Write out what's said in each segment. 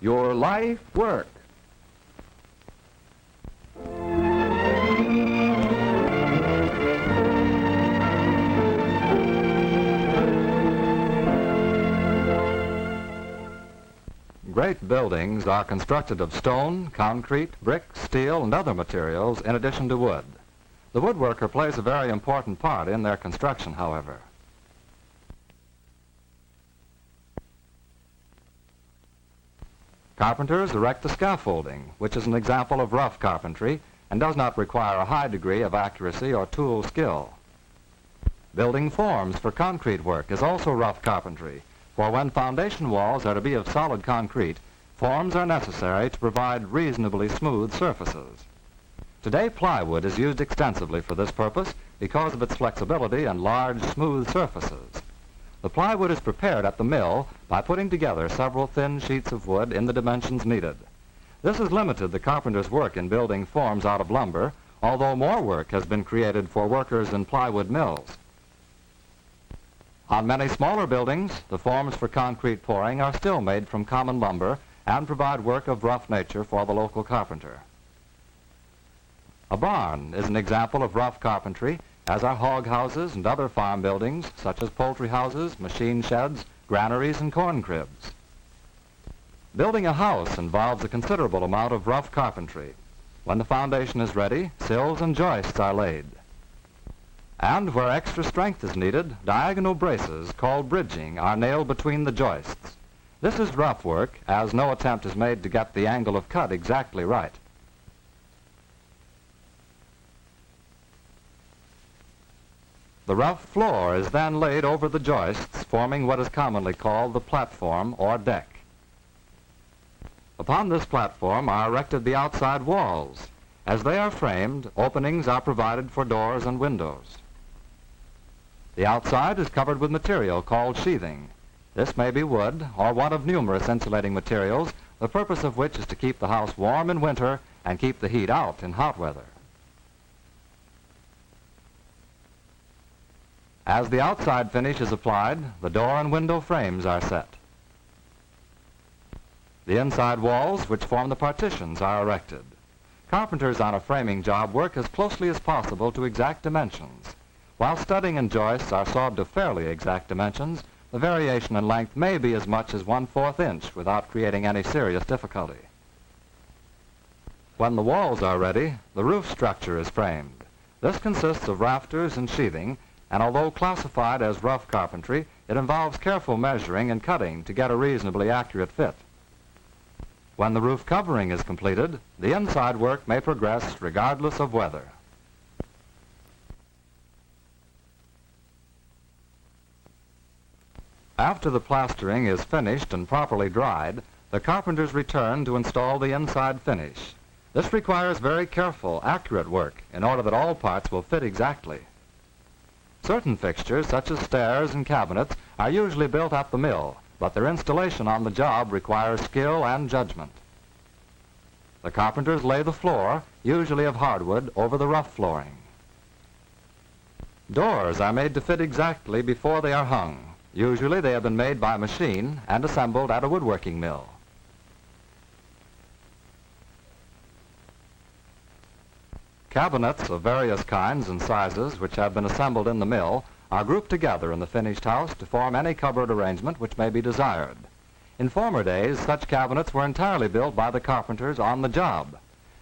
your life work. Great buildings are constructed of stone, concrete, brick, steel, and other materials in addition to wood. The woodworker plays a very important part in their construction, however. Carpenters erect the scaffolding, which is an example of rough carpentry and does not require a high degree of accuracy or tool skill. Building forms for concrete work is also rough carpentry, for when foundation walls are to be of solid concrete, forms are necessary to provide reasonably smooth surfaces. Today, plywood is used extensively for this purpose because of its flexibility and large, smooth surfaces. The plywood is prepared at the mill by putting together several thin sheets of wood in the dimensions needed. This has limited the carpenter's work in building forms out of lumber, although more work has been created for workers in plywood mills. On many smaller buildings, the forms for concrete pouring are still made from common lumber and provide work of rough nature for the local carpenter. A barn is an example of rough carpentry, as are hog houses and other farm buildings, such as poultry houses, machine sheds, granaries, and corn cribs. Building a house involves a considerable amount of rough carpentry. When the foundation is ready, sills and joists are laid. And where extra strength is needed, diagonal braces, called bridging, are nailed between the joists. This is rough work, as no attempt is made to get the angle of cut exactly right. The rough floor is then laid over the joists, forming what is commonly called the platform or deck. Upon this platform are erected the outside walls. As they are framed, openings are provided for doors and windows. The outside is covered with material called sheathing. This may be wood or one of numerous insulating materials, the purpose of which is to keep the house warm in winter and keep the heat out in hot weather. As the outside finish is applied, the door and window frames are set. The inside walls, which form the partitions, are erected. Carpenters on a framing job work as closely as possible to exact dimensions. While studding and joists are sawed to fairly exact dimensions, the variation in length may be as much as 1/4 inch without creating any serious difficulty. When the walls are ready, the roof structure is framed. This consists of rafters and sheathing, and although classified as rough carpentry, it involves careful measuring and cutting to get a reasonably accurate fit. When the roof covering is completed, the inside work may progress regardless of weather. After the plastering is finished and properly dried, the carpenters return to install the inside finish. This requires very careful, accurate work in order that all parts will fit exactly. Certain fixtures, such as stairs and cabinets, are usually built at the mill, but their installation on the job requires skill and judgment. The carpenters lay the floor, usually of hardwood, over the rough flooring. Doors are made to fit exactly before they are hung. Usually they have been made by machine and assembled at a woodworking mill. Cabinets of various kinds and sizes which have been assembled in the mill are grouped together in the finished house to form any cupboard arrangement which may be desired. In former days, such cabinets were entirely built by the carpenters on the job.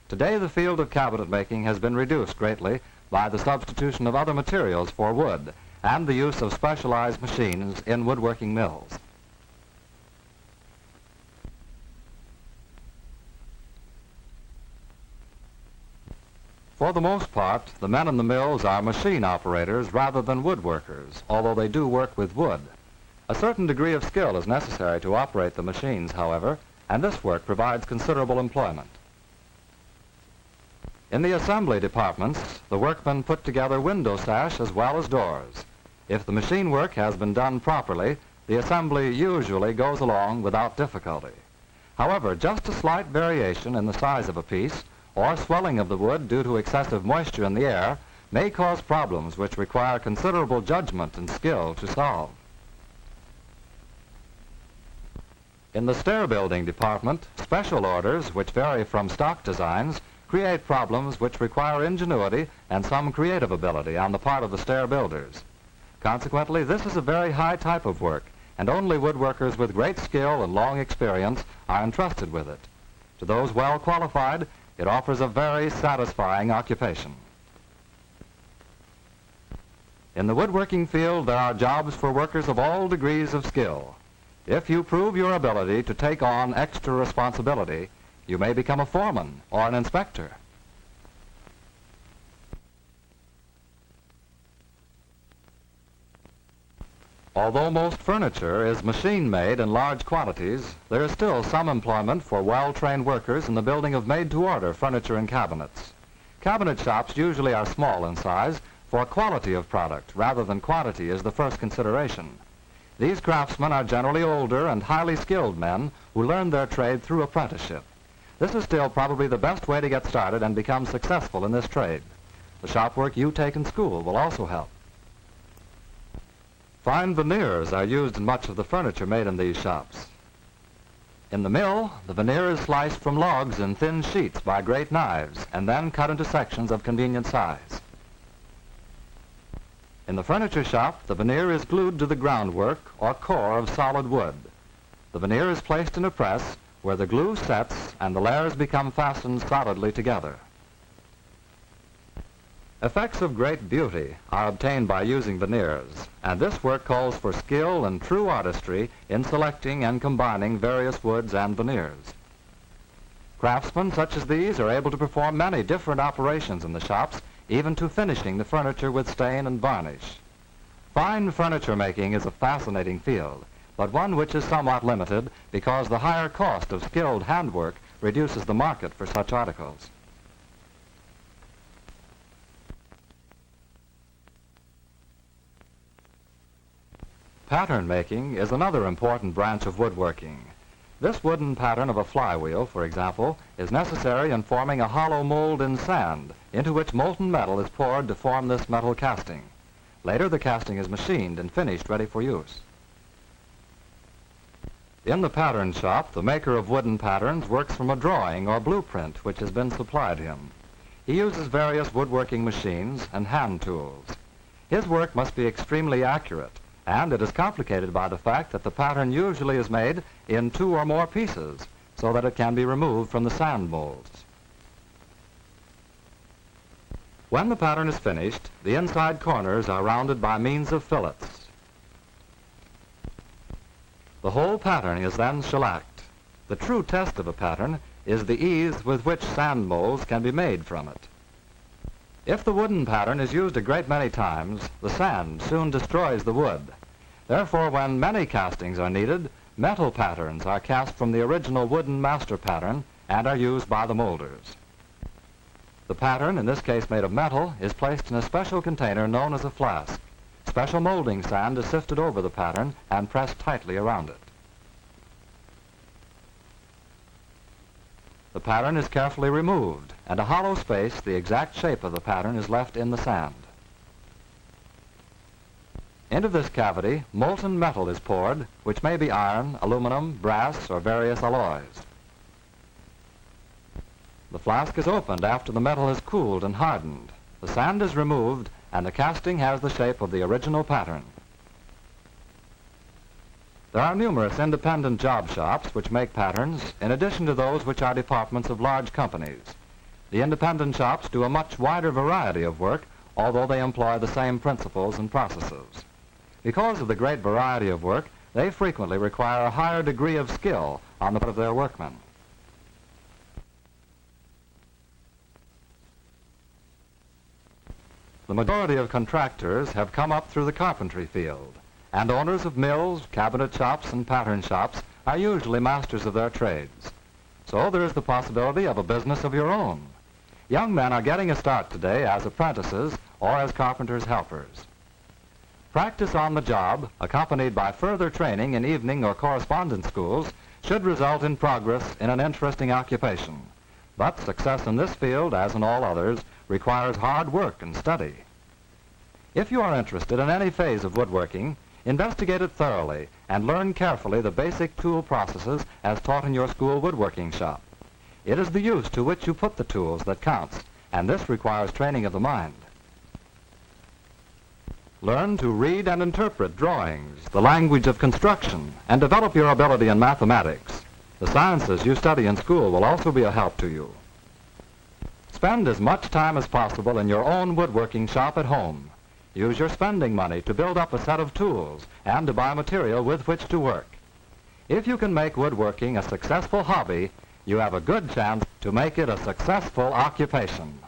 Today, the field of cabinet making has been reduced greatly by the substitution of other materials for wood and the use of specialized machines in woodworking mills. For the most part, the men in the mills are machine operators rather than woodworkers, although they do work with wood. A certain degree of skill is necessary to operate the machines, however, and this work provides considerable employment. In the assembly departments, the workmen put together window sash as well as doors. If the machine work has been done properly, the assembly usually goes along without difficulty. However, just a slight variation in the size of a piece or swelling of the wood due to excessive moisture in the air may cause problems which require considerable judgment and skill to solve. In the stair building department, special orders, which vary from stock designs, create problems which require ingenuity and some creative ability on the part of the stair builders. Consequently, this is a very high type of work, and only woodworkers with great skill and long experience are entrusted with it. To those well qualified, it offers a very satisfying occupation. In the woodworking field, there are jobs for workers of all degrees of skill. If you prove your ability to take on extra responsibility, you may become a foreman or an inspector. Although most furniture is machine-made in large quantities, there is still some employment for well-trained workers in the building of made-to-order furniture and cabinets. Cabinet shops usually are small in size, for quality of product rather than quantity is the first consideration. These craftsmen are generally older and highly skilled men who learn their trade through apprenticeship. This is still probably the best way to get started and become successful in this trade. The shop work you take in school will also help. Fine veneers are used in much of the furniture made in these shops. In the mill, the veneer is sliced from logs in thin sheets by great knives and then cut into sections of convenient size. In the furniture shop, the veneer is glued to the groundwork or core of solid wood. The veneer is placed in a press where the glue sets and the layers become fastened solidly together. Effects of great beauty are obtained by using veneers, and this work calls for skill and true artistry in selecting and combining various woods and veneers. Craftsmen such as these are able to perform many different operations in the shops, even to finishing the furniture with stain and varnish. Fine furniture making is a fascinating field, but one which is somewhat limited because the higher cost of skilled handwork reduces the market for such articles. Pattern making is another important branch of woodworking. This wooden pattern of a flywheel, for example, is necessary in forming a hollow mold in sand into which molten metal is poured to form this metal casting. Later, the casting is machined and finished ready for use. In the pattern shop, the maker of wooden patterns works from a drawing or blueprint which has been supplied him. He uses various woodworking machines and hand tools. His work must be extremely accurate, and it is complicated by the fact that the pattern usually is made in 2 or more pieces so that it can be removed from the sand molds. When the pattern is finished, the inside corners are rounded by means of fillets. The whole pattern is then shellacked. The true test of a pattern is the ease with which sand molds can be made from it. If the wooden pattern is used a great many times, the sand soon destroys the wood. Therefore, when many castings are needed, metal patterns are cast from the original wooden master pattern and are used by the molders. The pattern, in this case made of metal, is placed in a special container known as a flask. Special molding sand is sifted over the pattern and pressed tightly around it. The pattern is carefully removed, and a hollow space, the exact shape of the pattern, is left in the sand. Into this cavity, molten metal is poured, which may be iron, aluminum, brass, or various alloys. The flask is opened after the metal has cooled and hardened. The sand is removed, and the casting has the shape of the original pattern. There are numerous independent job shops which make patterns, in addition to those which are departments of large companies. The independent shops do a much wider variety of work, although they employ the same principles and processes. Because of the great variety of work, they frequently require a higher degree of skill on the part of their workmen. The majority of contractors have come up through the carpentry field, and owners of mills, cabinet shops, and pattern shops are usually masters of their trades. So there is the possibility of a business of your own. Young men are getting a start today as apprentices or as carpenters' helpers. Practice on the job, accompanied by further training in evening or correspondence schools, should result in progress in an interesting occupation. But success in this field, as in all others, requires hard work and study. If you are interested in any phase of woodworking, investigate it thoroughly and and learn carefully the basic tool processes as taught in your school woodworking shop. It is the use to which you put the tools that counts, and this requires training of the mind. Learn to read and interpret drawings, the language of construction, and develop your ability in mathematics. The sciences you study in school will also be a help to you. Spend as much time as possible in your own woodworking shop at home. Use your spending money to build up a set of tools and to buy material with which to work. If you can make woodworking a successful hobby, you have a good chance to make it a successful occupation.